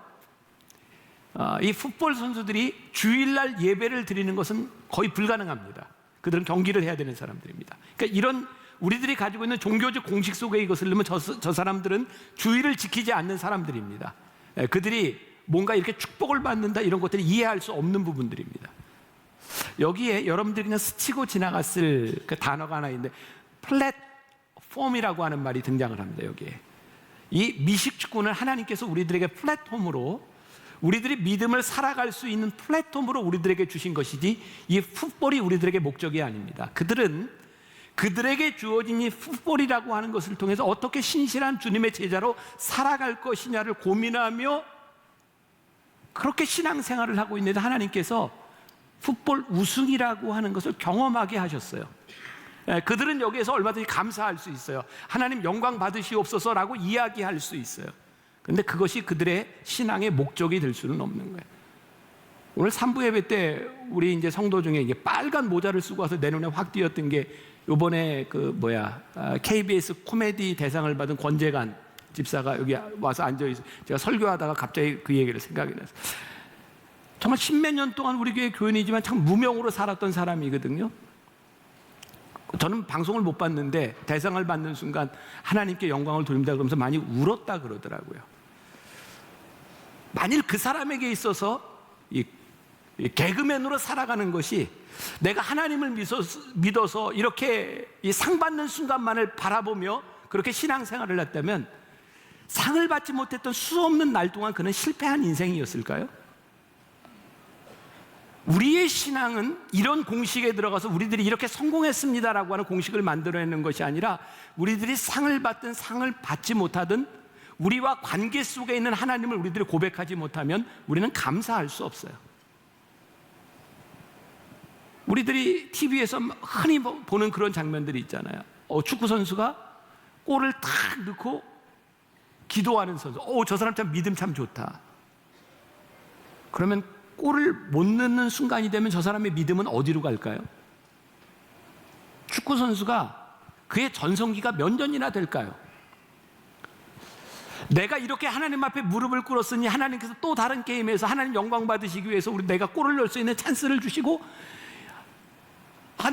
이 풋볼 선수들이 주일날 예배를 드리는 것은 거의 불가능합니다. 그들은 경기를 해야 되는 사람들입니다. 그러니까 이런 우리들이 가지고 있는 종교적 공식 속에 이것을 넣으면 저 사람들은 주일을 지키지 않는 사람들입니다. 그들이 뭔가 이렇게 축복을 받는다 이런 것들을 이해할 수 없는 부분들입니다. 여기에 여러분들이 그냥 스치고 지나갔을 그 단어가 하나 있는데 플랫폼이라고 하는 말이 등장을 합니다. 여기에 이 미식축구는 하나님께서 우리들에게 플랫폼으로, 우리들이 믿음을 살아갈 수 있는 플랫폼으로 우리들에게 주신 것이지 이 풋볼이 우리들에게 목적이 아닙니다. 그들은 그들에게 주어진 이 풋볼이라고 하는 것을 통해서 어떻게 신실한 주님의 제자로 살아갈 것이냐를 고민하며 그렇게 신앙생활을 하고 있는데 하나님께서 풋볼 우승이라고 하는 것을 경험하게 하셨어요. 그들은 여기에서 얼마든지 감사할 수 있어요. 하나님 영광 받으시옵소서라고 이야기할 수 있어요. 그런데 그것이 그들의 신앙의 목적이 될 수는 없는 거예요. 오늘 3부 예배 때 우리 이제 성도 중에 이게 빨간 모자를 쓰고 와서 내 눈에 확 띄었던 게 요번에 KBS 코미디 대상을 받은 권재관 집사가 여기 와서 앉아있어요. 제가 설교하다가 갑자기 그 얘기를 생각이 나서, 정말 십몇 년 동안 우리 교회 교인이지만 참 무명으로 살았던 사람이거든요. 저는 방송을 못 봤는데 대상을 받는 순간 하나님께 영광을 돌립니다 그러면서 많이 울었다 그러더라고요. 만일 그 사람에게 있어서 이 개그맨으로 살아가는 것이 내가 하나님을 믿어서 이렇게 이 상 받는 순간만을 바라보며 그렇게 신앙생활을 했다면 상을 받지 못했던 수없는 날 동안 그는 실패한 인생이었을까요? 우리의 신앙은 이런 공식에 들어가서 우리들이 이렇게 성공했습니다라고 하는 공식을 만들어내는 것이 아니라 우리들이 상을 받든 상을 받지 못하든 우리와 관계 속에 있는 하나님을 우리들이 고백하지 못하면 우리는 감사할 수 없어요. 우리들이 TV에서 흔히 보는 그런 장면들이 있잖아요. 축구 선수가 골을 탁 넣고 기도하는 선수. 저 사람 참 믿음 참 좋다. 그러면 골을 못 넣는 순간이 되면 저 사람의 믿음은 어디로 갈까요? 축구 선수가 그의 전성기가 몇 년이나 될까요? 내가 이렇게 하나님 앞에 무릎을 꿇었으니 하나님께서 또 다른 게임에서 하나님 영광 받으시기 위해서 내가 골을 넣을 수 있는 찬스를 주시고,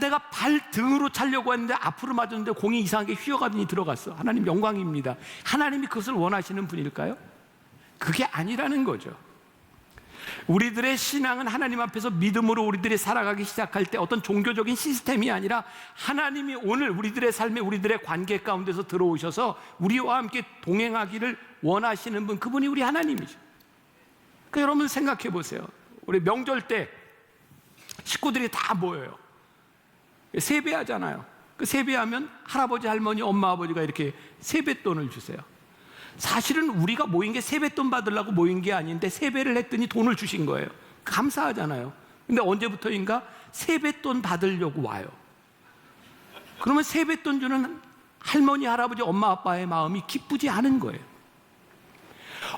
내가 발 등으로 차려고 했는데 앞으로 맞았는데 공이 이상하게 휘어가더니 들어갔어. 하나님 영광입니다. 하나님이 그것을 원하시는 분일까요? 그게 아니라는 거죠. 우리들의 신앙은 하나님 앞에서 믿음으로 우리들이 살아가기 시작할 때 어떤 종교적인 시스템이 아니라 하나님이 오늘 우리들의 삶에 우리들의 관계 가운데서 들어오셔서 우리와 함께 동행하기를 원하시는 분, 그분이 우리 하나님이죠. 그러니까 여러분 생각해 보세요. 우리 명절 때 식구들이 다 모여요. 세배하잖아요. 그 세배하면 할아버지, 할머니, 엄마, 아버지가 이렇게 세뱃돈을 주세요. 사실은 우리가 모인 게 세뱃돈 받으려고 모인 게 아닌데 세배를 했더니 돈을 주신 거예요. 감사하잖아요. 근데 언제부터인가 세뱃돈 받으려고 와요. 그러면 세뱃돈 주는 할머니, 할아버지, 엄마, 아빠의 마음이 기쁘지 않은 거예요.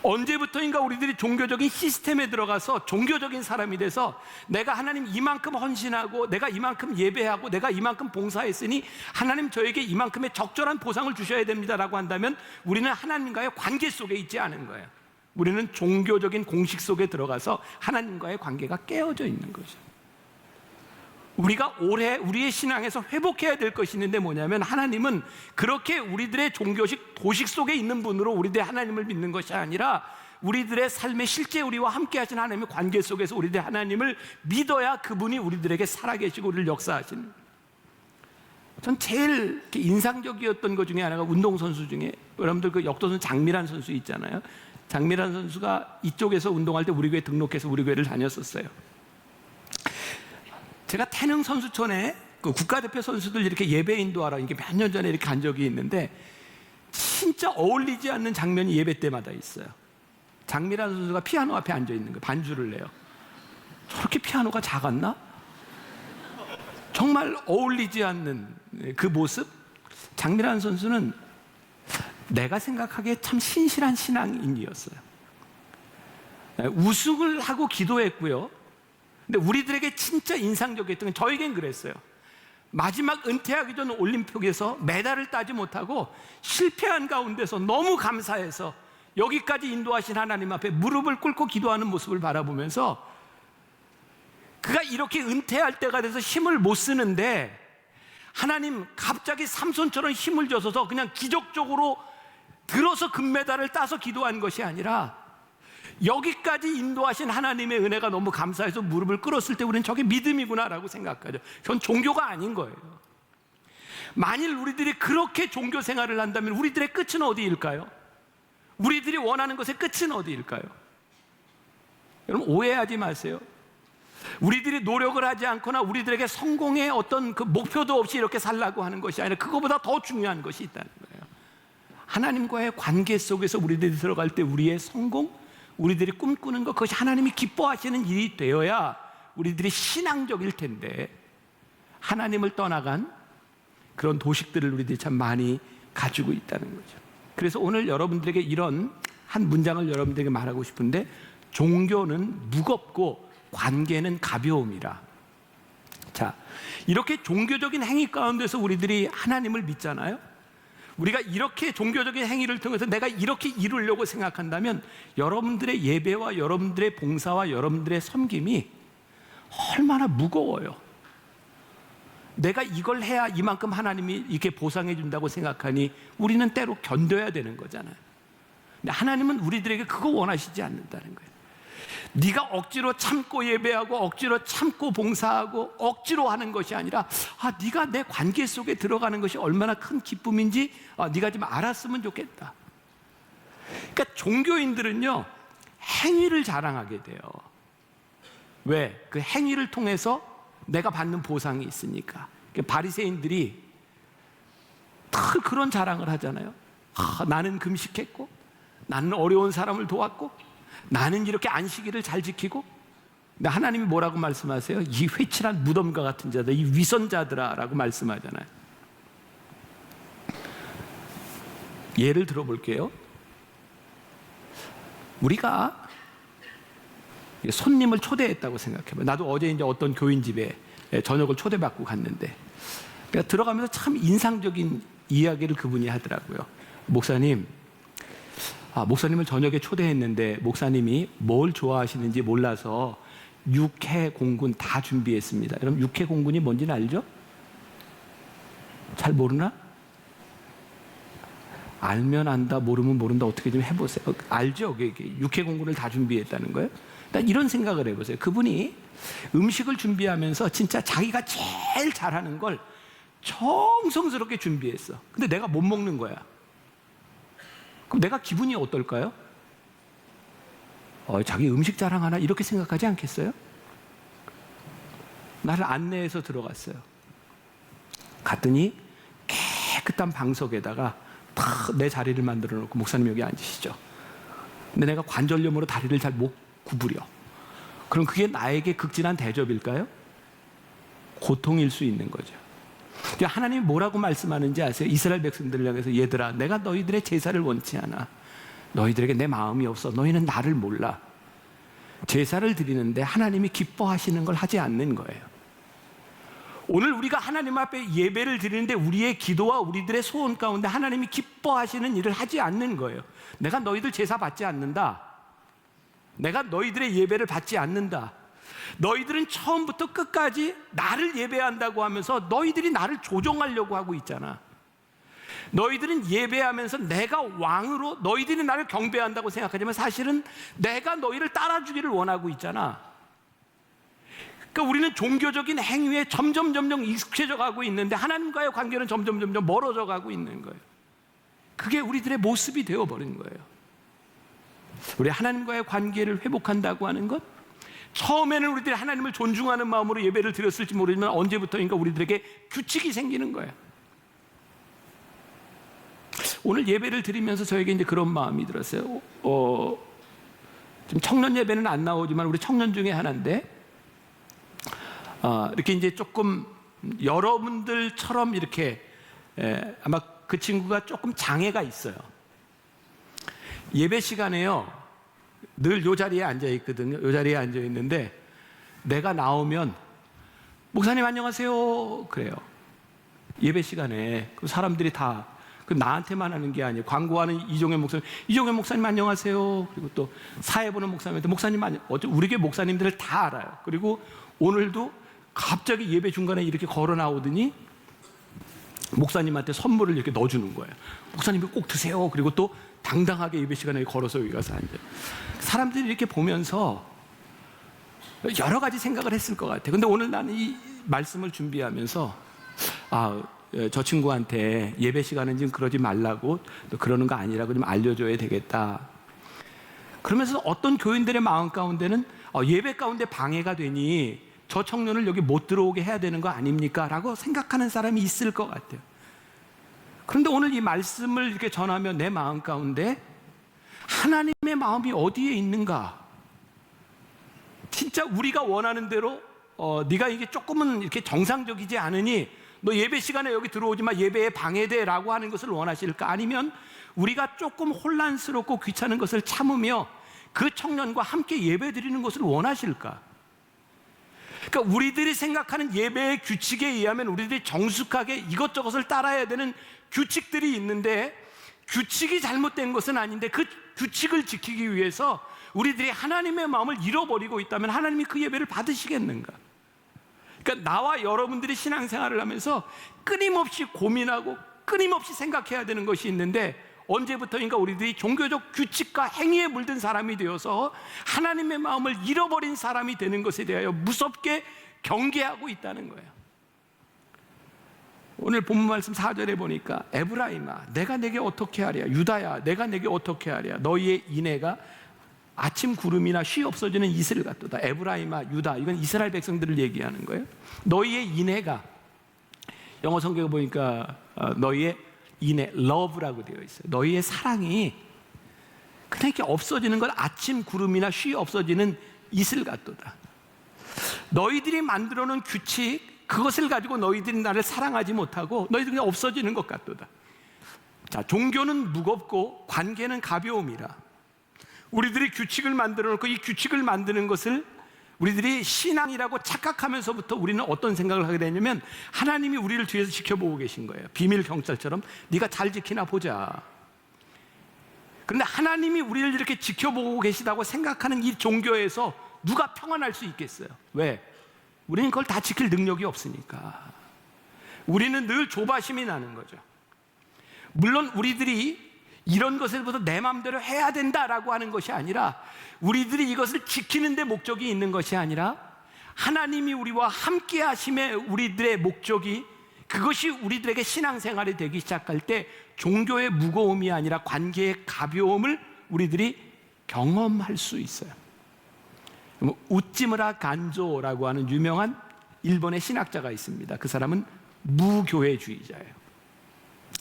언제부터인가 우리들이 종교적인 시스템에 들어가서 종교적인 사람이 돼서 내가 하나님 이만큼 헌신하고 내가 이만큼 예배하고 내가 이만큼 봉사했으니 하나님 저에게 이만큼의 적절한 보상을 주셔야 됩니다라고 한다면 우리는 하나님과의 관계 속에 있지 않은 거예요. 우리는 종교적인 공식 속에 들어가서 하나님과의 관계가 깨어져 있는 거죠. 우리가 올해 우리의 신앙에서 회복해야 될 것이 있는데 뭐냐면, 하나님은 그렇게 우리들의 종교식 도식 속에 있는 분으로 우리들의 하나님을 믿는 것이 아니라 우리들의 삶에 실제 우리와 함께 하신 하나님의 관계 속에서 우리들의 하나님을 믿어야 그분이 우리들에게 살아계시고 우리를 역사하시는. 전 제일 이렇게 인상적이었던 것 중에 하나가 운동선수 중에 여러분들 그 역도선 장미란 선수 있잖아요. 장미란 선수가 이쪽에서 운동할 때 우리 교회 등록해서 우리 교회를 다녔었어요. 제가 태릉 선수촌에 그 국가대표 선수들 이렇게 예배 인도하러 이렇게 몇 년 전에 이렇게 간 적이 있는데 진짜 어울리지 않는 장면이 예배 때마다 있어요. 장미란 선수가 피아노 앞에 앉아 있는 거예요. 반주를 내요. 저렇게 피아노가 작았나? 정말 어울리지 않는 그 모습. 장미란 선수는 내가 생각하기에 참 신실한 신앙인이었어요. 우승을 하고 기도했고요. 근데 우리들에게 진짜 인상적이었던 건 저에겐 그랬어요. 마지막 은퇴하기 전 올림픽에서 메달을 따지 못하고 실패한 가운데서 너무 감사해서 여기까지 인도하신 하나님 앞에 무릎을 꿇고 기도하는 모습을 바라보면서 그가 이렇게 은퇴할 때가 돼서 힘을 못 쓰는데 하나님 갑자기 삼손처럼 힘을 줘서 그냥 기적적으로 들어서 금메달을 따서 기도한 것이 아니라 여기까지 인도하신 하나님의 은혜가 너무 감사해서 무릎을 꿇었을 때 우리는 저게 믿음이구나라고 생각하죠. 전 종교가 아닌 거예요. 만일 우리들이 그렇게 종교 생활을 한다면 우리들의 끝은 어디일까요? 우리들이 원하는 것의 끝은 어디일까요? 여러분 오해하지 마세요. 우리들이 노력을 하지 않거나 우리들에게 성공의 어떤 그 목표도 없이 이렇게 살라고 하는 것이 아니라 그거보다 더 중요한 것이 있다는 거예요. 하나님과의 관계 속에서 우리들이 들어갈 때 우리의 성공, 우리들이 꿈꾸는 것, 그것이 하나님이 기뻐하시는 일이 되어야 우리들이 신앙적일 텐데 하나님을 떠나간 그런 도식들을 우리들이 참 많이 가지고 있다는 거죠. 그래서 오늘 여러분들에게 이런 한 문장을 여러분들에게 말하고 싶은데 종교는 무겁고 관계는 가벼움이라. 자, 이렇게 종교적인 행위 가운데서 우리들이 하나님을 믿잖아요. 우리가 이렇게 종교적인 행위를 통해서 내가 이렇게 이루려고 생각한다면 여러분들의 예배와 여러분들의 봉사와 여러분들의 섬김이 얼마나 무거워요. 내가 이걸 해야 이만큼 하나님이 이렇게 보상해 준다고 생각하니 우리는 때로 견뎌야 되는 거잖아요. 근데 하나님은 우리들에게 그거 원하시지 않는다는 거예요. 네가 억지로 참고 예배하고 억지로 참고 봉사하고 억지로 하는 것이 아니라 네가 내 관계 속에 들어가는 것이 얼마나 큰 기쁨인지 네가 좀 알았으면 좋겠다. 그러니까 종교인들은요 행위를 자랑하게 돼요. 왜? 그 행위를 통해서 내가 받는 보상이 있으니까. 그러니까 바리새인들이 늘 그런 자랑을 하잖아요. 나는 금식했고 나는 어려운 사람을 도왔고 나는 이렇게 안식일을 잘 지키고. 근데 하나님이 뭐라고 말씀하세요? 이 회칠한 무덤과 같은 자들, 이 위선자들아 라고 말씀하잖아요. 예를 들어볼게요. 우리가 손님을 초대했다고 생각해봐요. 나도 어제 이제 어떤 교인 집에 저녁을 초대받고 갔는데 그러니까 들어가면서 참 인상적인 이야기를 그분이 하더라고요. 목사님, 목사님을 저녁에 초대했는데 목사님이 뭘 좋아하시는지 몰라서 육회 공군 다 준비했습니다. 여러분 육회 공군이 뭔지는 알죠? 잘 모르나? 알면 안다, 모르면 모른다. 어떻게 좀 해보세요. 알죠? 육회 공군을 다 준비했다는 거예요. 일단 이런 생각을 해보세요. 그분이 음식을 준비하면서 진짜 자기가 제일 잘하는 걸 정성스럽게 준비했어. 근데 내가 못 먹는 거야. 그럼 내가 기분이 어떨까요? 자기 음식 자랑하나 이렇게 생각하지 않겠어요? 나를 안내해서 들어갔어요. 갔더니 깨끗한 방석에다가 다 내 자리를 만들어 놓고 목사님 여기 앉으시죠. 근데 내가 관절염으로 다리를 잘 못 구부려. 그럼 그게 나에게 극진한 대접일까요? 고통일 수 있는 거죠. 하나님이 뭐라고 말씀하는지 아세요? 이스라엘 백성들을 향해서 얘들아 내가 너희들의 제사를 원치 않아. 너희들에게 내 마음이 없어. 너희는 나를 몰라. 제사를 드리는데 하나님이 기뻐하시는 걸 하지 않는 거예요. 오늘 우리가 하나님 앞에 예배를 드리는데 우리의 기도와 우리들의 소원 가운데 하나님이 기뻐하시는 일을 하지 않는 거예요. 내가 너희들 제사 받지 않는다. 내가 너희들의 예배를 받지 않는다. 너희들은 처음부터 끝까지 나를 예배한다고 하면서 너희들이 나를 조종하려고 하고 있잖아. 너희들은 예배하면서 내가 왕으로 너희들이 나를 경배한다고 생각하지만 사실은 내가 너희를 따라주기를 원하고 있잖아. 그러니까 우리는 종교적인 행위에 점점 익숙해져 가고 있는데 하나님과의 관계는 점점 멀어져 가고 있는 거예요. 그게 우리들의 모습이 되어버린 거예요. 우리 하나님과의 관계를 회복한다고 하는 것, 처음에는 우리들이 하나님을 존중하는 마음으로 예배를 드렸을지 모르지만 언제부터인가 우리들에게 규칙이 생기는 거예요. 오늘 예배를 드리면서 저에게 이제 그런 마음이 들었어요. 지금 청년 예배는 안 나오지만 우리 청년 중에 하나인데, 이렇게 이제 조금 여러분들처럼 이렇게 아마 그 친구가 조금 장애가 있어요. 예배 시간에요, 늘 요 자리에 앉아 있거든요. 요 자리에 앉아 있는데 내가 나오면 목사님 안녕하세요 그래요. 예배 시간에 그 사람들이 다 그 나한테만 하는 게 아니에요. 광고하는 이종현 목사님 안녕하세요. 그리고 또 사회 보는 목사님한테 목사님 우리 교회 목사님들을 다 알아요. 그리고 오늘도 갑자기 예배 중간에 이렇게 걸어 나오더니 목사님한테 선물을 이렇게 넣어주는 거예요. 목사님이 꼭 드세요. 그리고 또 당당하게 예배 시간에 걸어서 여기 가서 앉아요. 사람들이 이렇게 보면서 여러 가지 생각을 했을 것 같아요. 근데 오늘 나는 이 말씀을 준비하면서 저 친구한테 예배 시간은 지금 그러지 말라고, 또 그러는 거 아니라고 좀 알려줘야 되겠다. 그러면서 어떤 교인들의 마음 가운데는 예배 가운데 방해가 되니 저 청년을 여기 못 들어오게 해야 되는 거 아닙니까? 라고 생각하는 사람이 있을 것 같아요. 그런데 오늘 이 말씀을 이렇게 전하면 내 마음 가운데 하나님의 마음이 어디에 있는가? 진짜 우리가 원하는 대로 네가 이게 조금은 이렇게 정상적이지 않으니 너 예배 시간에 여기 들어오지 마, 예배에 방해돼라고 하는 것을 원하실까? 아니면 우리가 조금 혼란스럽고 귀찮은 것을 참으며 그 청년과 함께 예배 드리는 것을 원하실까? 그러니까 우리들이 생각하는 예배의 규칙에 의하면 우리들이 정숙하게 이것저것을 따라야 되는 규칙들이 있는데, 규칙이 잘못된 것은 아닌데 그 규칙을 지키기 위해서 우리들이 하나님의 마음을 잃어버리고 있다면 하나님이 그 예배를 받으시겠는가? 그러니까 나와 여러분들이 신앙생활을 하면서 끊임없이 고민하고 끊임없이 생각해야 되는 것이 있는데, 언제부터인가 우리들이 종교적 규칙과 행위에 물든 사람이 되어서 하나님의 마음을 잃어버린 사람이 되는 것에 대하여 무섭게 경계하고 있다는 거예요. 오늘 본문 말씀 4절에 보니까 에브라임아 내가 내게 어떻게 하랴, 유다야 내가 내게 어떻게 하랴, 너희의 인애가 아침 구름이나 쉬 없어지는 이슬 같도다. 에브라임아 유다, 이건 이스라엘 백성들을 얘기하는 거예요. 너희의 인애가, 영어 성경에 보니까 너희의 인애, love라고 되어 있어요. 너희의 사랑이 그냥 이렇게 없어지는 건 아침 구름이나 쉬 없어지는 이슬 같도다. 너희들이 만들어 놓은 규칙, 그것을 가지고 너희들이 나를 사랑하지 못하고 너희들이 그냥 없어지는 것 같도다. 자, 종교는 무겁고 관계는 가벼움이라. 우리들이 규칙을 만들어 놓고 이 규칙을 만드는 것을 우리들이 신앙이라고 착각하면서부터 우리는 어떤 생각을 하게 되냐면 하나님이 우리를 뒤에서 지켜보고 계신 거예요. 비밀 경찰처럼 네가 잘 지키나 보자. 그런데 하나님이 우리를 이렇게 지켜보고 계시다고 생각하는 이 종교에서 누가 평안할 수 있겠어요? 왜? 우리는 그걸 다 지킬 능력이 없으니까. 우리는 늘 조바심이 나는 거죠. 물론 우리들이 이런 것에서부터 내 마음대로 해야 된다라고 하는 것이 아니라, 우리들이 이것을 지키는 데 목적이 있는 것이 아니라 하나님이 우리와 함께 하심의 우리들의 목적이, 그것이 우리들에게 신앙생활이 되기 시작할 때 종교의 무거움이 아니라 관계의 가벼움을 우리들이 경험할 수 있어요. 우찌무라 간조라고 하는 유명한 일본의 신학자가 있습니다. 그 사람은 무교회주의자예요.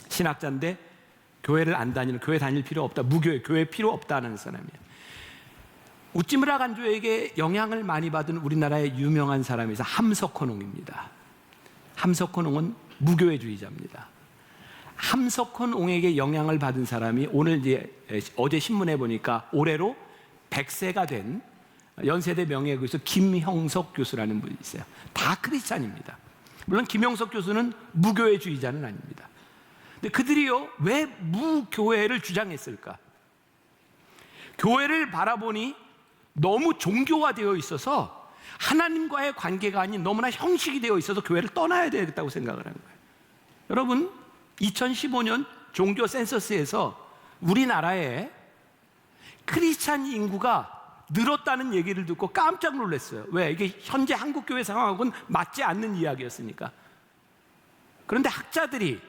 신학자인데 교회를 안 다니는, 교회 다닐 필요 없다, 무교회, 교회 필요 없다는 사람이에요. 우찌무라 간조에게 영향을 많이 받은 우리나라의 유명한 사람이 있어요. 함석헌옹입니다. 함석헌옹은 무교회주의자입니다. 함석헌옹에게 영향을 받은 사람이 오늘 이제 어제 신문에 보니까 올해로 100세가 된 연세대 명예교수 김형석 교수라는 분이 있어요. 다 크리스찬입니다. 물론 김형석 교수는 무교회주의자는 아닙니다. 근데 그들이요, 왜 무교회를 주장했을까? 교회를 바라보니 너무 종교화되어 있어서 하나님과의 관계가 아닌 너무나 형식이 되어 있어서 교회를 떠나야 되겠다고 생각을 한 거예요. 여러분, 2015년 종교 센서스에서 우리나라에 크리스찬 인구가 늘었다는 얘기를 듣고 깜짝 놀랐어요. 왜? 이게 현재 한국교회 상황하고는 맞지 않는 이야기였으니까. 그런데 학자들이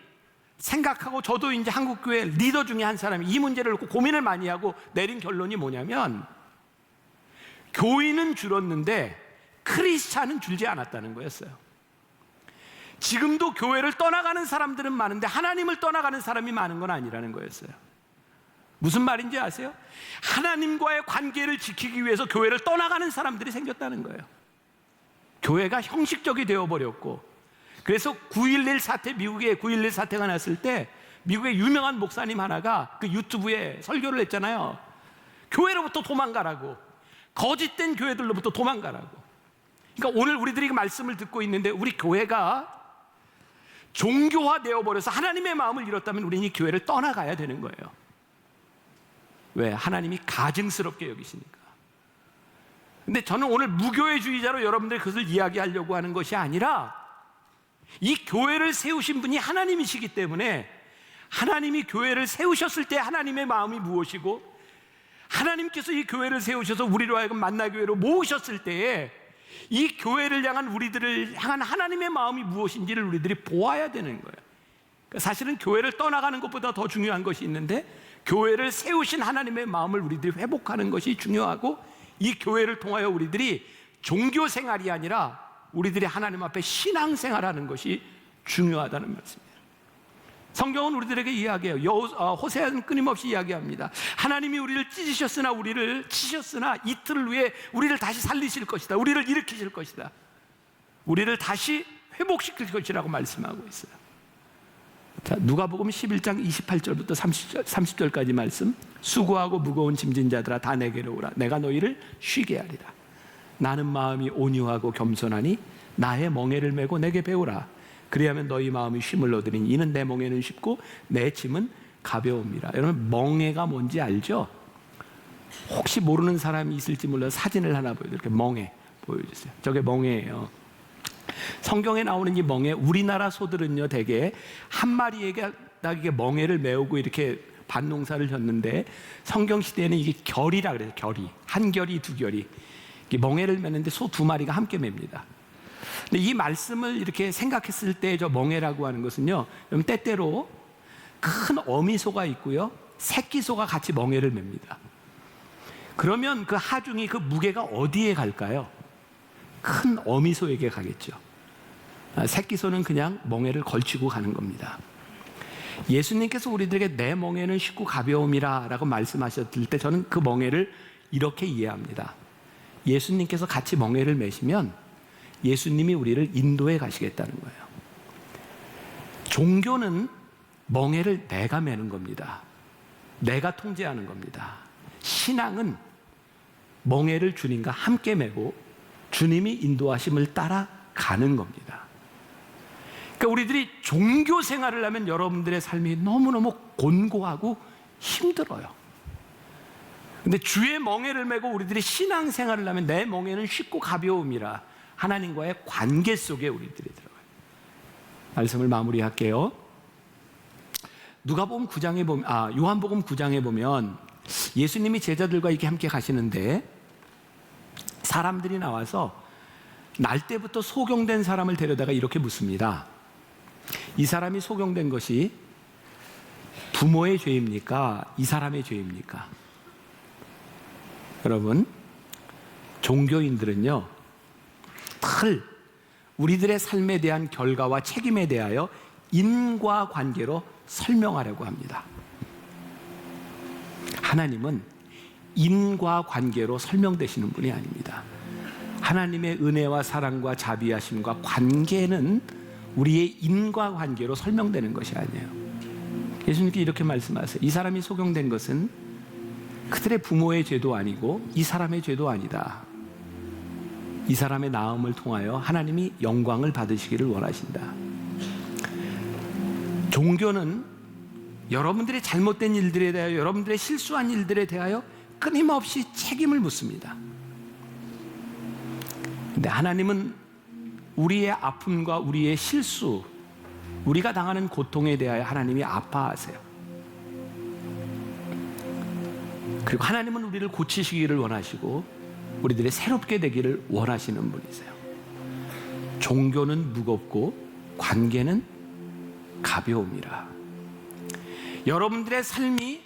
생각하고, 저도 이제 한국교회 리더 중에 한 사람이 이 문제를 놓고 고민을 많이 하고 내린 결론이 뭐냐면, 교인은 줄었는데 크리스찬은 줄지 않았다는 거였어요. 지금도 교회를 떠나가는 사람들은 많은데 하나님을 떠나가는 사람이 많은 건 아니라는 거였어요. 무슨 말인지 아세요? 하나님과의 관계를 지키기 위해서 교회를 떠나가는 사람들이 생겼다는 거예요. 교회가 형식적이 되어버렸고, 그래서 9.11 사태, 미국에 9.11 사태가 났을 때 미국의 유명한 목사님 하나가 그 유튜브에 설교를 했잖아요. 교회로부터 도망가라고, 거짓된 교회들로부터 도망가라고. 그러니까 오늘 우리들이 그 말씀을 듣고 있는데, 우리 교회가 종교화되어 버려서 하나님의 마음을 잃었다면 우리는 이 교회를 떠나가야 되는 거예요. 왜? 하나님이 가증스럽게 여기시니까. 근데 저는 오늘 무교회주의자로 여러분들 그것을 이야기하려고 하는 것이 아니라, 이 교회를 세우신 분이 하나님이시기 때문에, 하나님이 교회를 세우셨을 때 하나님의 마음이 무엇이고, 하나님께서 이 교회를 세우셔서 우리로 하여금 만나교회로 모으셨을 때에 이 교회를 향한, 우리들을 향한 하나님의 마음이 무엇인지를 우리들이 보아야 되는 거예요. 그러니까 사실은 교회를 떠나가는 것보다 더 중요한 것이 있는데, 교회를 세우신 하나님의 마음을 우리들이 회복하는 것이 중요하고, 이 교회를 통하여 우리들이 종교 생활이 아니라 우리들이 하나님 앞에 신앙 생활하는 것이 중요하다는 말씀이에요. 성경은 우리들에게 이야기해요. 호세아는 끊임없이 이야기합니다. 하나님이 우리를 찢으셨으나, 우리를 치셨으나 이틀을 위해 우리를 다시 살리실 것이다. 우리를 일으키실 것이다. 우리를 다시 회복시킬 것이라고 말씀하고 있어요. 자, 누가복음 11장 28절부터 30절까지 말씀. 수고하고 무거운 짐진 자들아 다 내게로 오라. 내가 너희를 쉬게 하리라. 나는 마음이 온유하고 겸손하니 나의 멍에를 메고 내게 배우라. 그리하면 너희 마음이 쉼을 얻으리니 이는 내 멍에는 쉽고 내 짐은 가벼움이라. 여러분, 멍에가 뭔지 알죠? 혹시 모르는 사람이 있을지 몰라서 사진을 하나 보여드릴게요. 이렇게 멍에 보여주세요. 저게 멍에예요. 성경에 나오는 이 멍에, 우리나라 소들은요 대개 한 마리에게 멍에를 메우고 이렇게 밭농사를 졌는데, 성경 시대에는 이게 결이라 그래요. 결이, 한 결이, 두 결이 멍에를 메는데 소 두 마리가 함께 맵니다. 근데 이 말씀을 이렇게 생각했을 때 저 멍에라고 하는 것은요, 때때로 큰 어미소가 있고요, 새끼소가 같이 멍에를 맵니다. 그러면 그 하중이, 그 무게가 어디에 갈까요? 큰 어미소에게 가겠죠. 새끼소는 그냥 멍에를 걸치고 가는 겁니다. 예수님께서 우리들에게 내 멍에는 쉽고 가벼움이라 라고 말씀하셨을 때, 저는 그 멍에를 이렇게 이해합니다. 예수님께서 같이 멍에를 메시면 예수님이 우리를 인도해 가시겠다는 거예요. 종교는 멍에를 내가 메는 겁니다. 내가 통제하는 겁니다. 신앙은 멍에를 주님과 함께 메고 주님이 인도하심을 따라가는 겁니다. 그러니까 우리들이 종교 생활을 하면 여러분들의 삶이 너무너무 곤고하고 힘들어요. 근데 주의 멍에를 메고 우리들이 신앙 생활을 하면 내 멍에는 쉽고 가벼움이라, 하나님과의 관계 속에 우리들이 들어가요. 말씀을 마무리할게요. 요한복음 9장에 보면 예수님이 제자들과 이렇게 함께 가시는데, 사람들이 나와서 날 때부터 소경된 사람을 데려다가 이렇게 묻습니다. 이 사람이 소경된 것이 부모의 죄입니까? 이 사람의 죄입니까? 여러분, 종교인들은요, 늘 우리들의 삶에 대한 결과와 책임에 대하여 인과관계로 설명하려고 합니다. 하나님은 인과관계로 설명되시는 분이 아닙니다. 하나님의 은혜와 사랑과 자비하심과 관계는 우리의 인과관계로 설명되는 것이 아니에요. 예수님께 이렇게 말씀하세요. 이 사람이 소경된 것은 그들의 부모의 죄도 아니고 이 사람의 죄도 아니다. 이 사람의 나음을 통하여 하나님이 영광을 받으시기를 원하신다. 종교는 여러분들의 잘못된 일들에 대하여, 여러분들의 실수한 일들에 대하여 끊임없이 책임을 묻습니다. 근데 하나님은 우리의 아픔과 우리의 실수, 우리가 당하는 고통에 대하여 하나님이 아파하세요. 그리고 하나님은 우리를 고치시기를 원하시고 우리들이 새롭게 되기를 원하시는 분이세요. 종교는 무겁고 관계는 가벼움이라. 여러분들의 삶이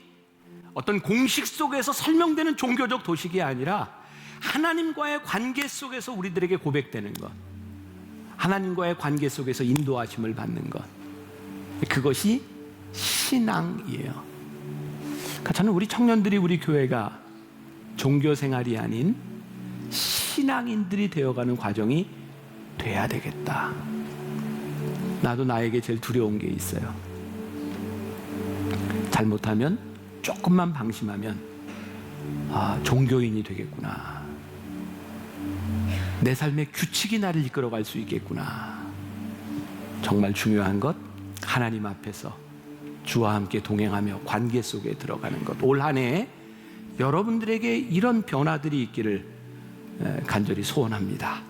어떤 공식 속에서 설명되는 종교적 도식이 아니라 하나님과의 관계 속에서 우리들에게 고백되는 것, 하나님과의 관계 속에서 인도하심을 받는 것, 그것이 신앙이에요. 그러니까 저는 우리 청년들이, 우리 교회가 종교 생활이 아닌 신앙인들이 되어가는 과정이 돼야 되겠다. 나도 나에게 제일 두려운 게 있어요. 잘못하면, 조금만 방심하면 종교인이 되겠구나. 내 삶의 규칙이 나를 이끌어갈 수 있겠구나. 정말 중요한 것, 하나님 앞에서 주와 함께 동행하며 관계 속에 들어가는 것. 올 한 해 여러분들에게 이런 변화들이 있기를 간절히 소원합니다.